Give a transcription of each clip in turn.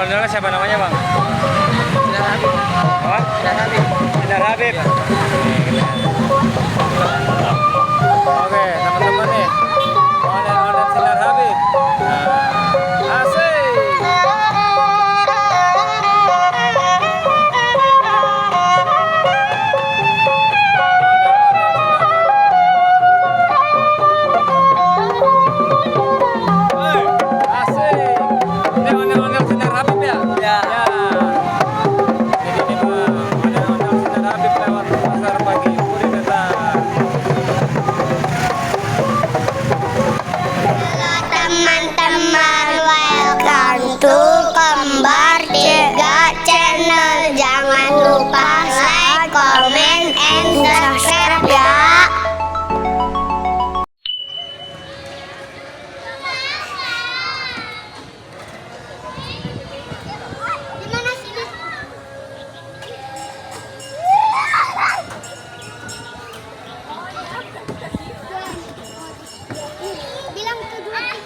ondel-ondelnya siapa namanya, Bang? Sinar Habib. Apa? Sinar Habib. Sinar Habib. Oke, teman-teman nih. Ondel-ondel Sinar Habib. Nah, asik. Kembar 3 channel, jangan lupa like, comment, and subscribe ya. Bilang kedua ya.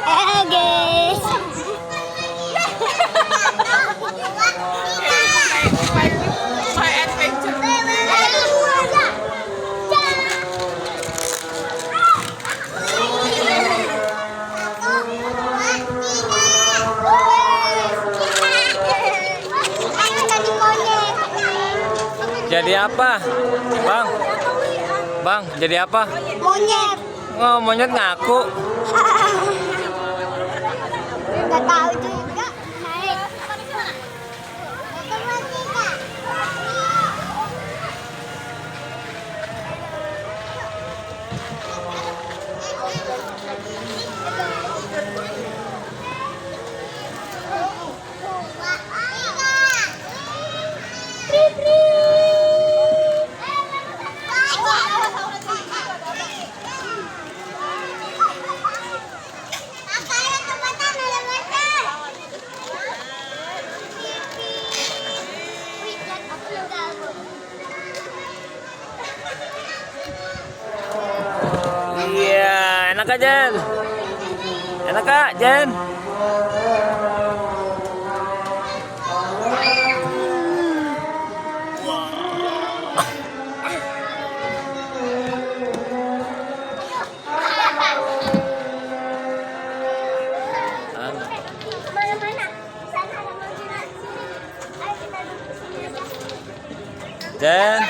Halo guys, balik lagi. Jadi apa, Bang? Bang, jadi apa? Monyet. Oh, monyet ngaku. Nggak tahu juga. Naik. Iya, enak gak, Jen? Enak gak, Jen? Mana-mana? Sana ada mobil sini. Ayo kita duduk sini aja. Jen?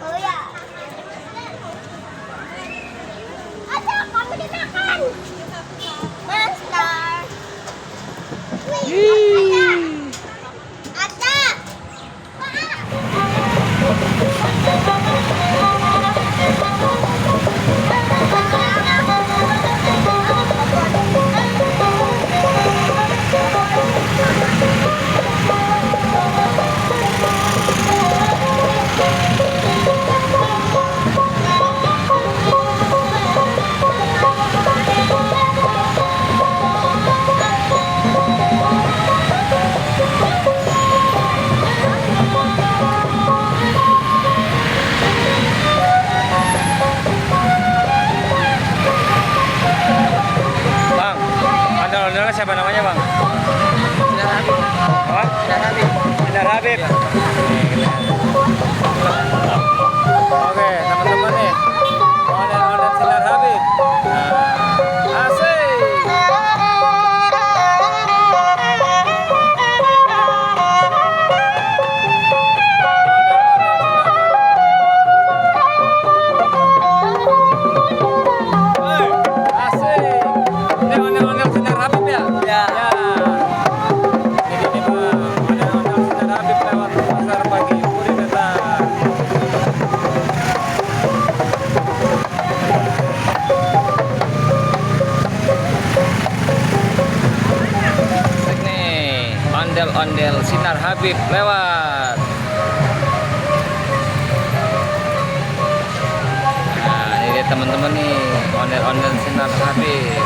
Oh ya. Ada kamu dimakan. Monster. Ada. Bang, ondel-ondelnya siapa namanya, Bang? Sinar Habib. Apa? Sinar Habib. Sinar Habib. Oke, teman-teman nih. Ondel-ondel Sinar Habib. Nah, asik. Asik. ondel-ondel Sinar Habib lewat. Nah, ini dia teman-teman nih, ondel-ondel Sinar Habib.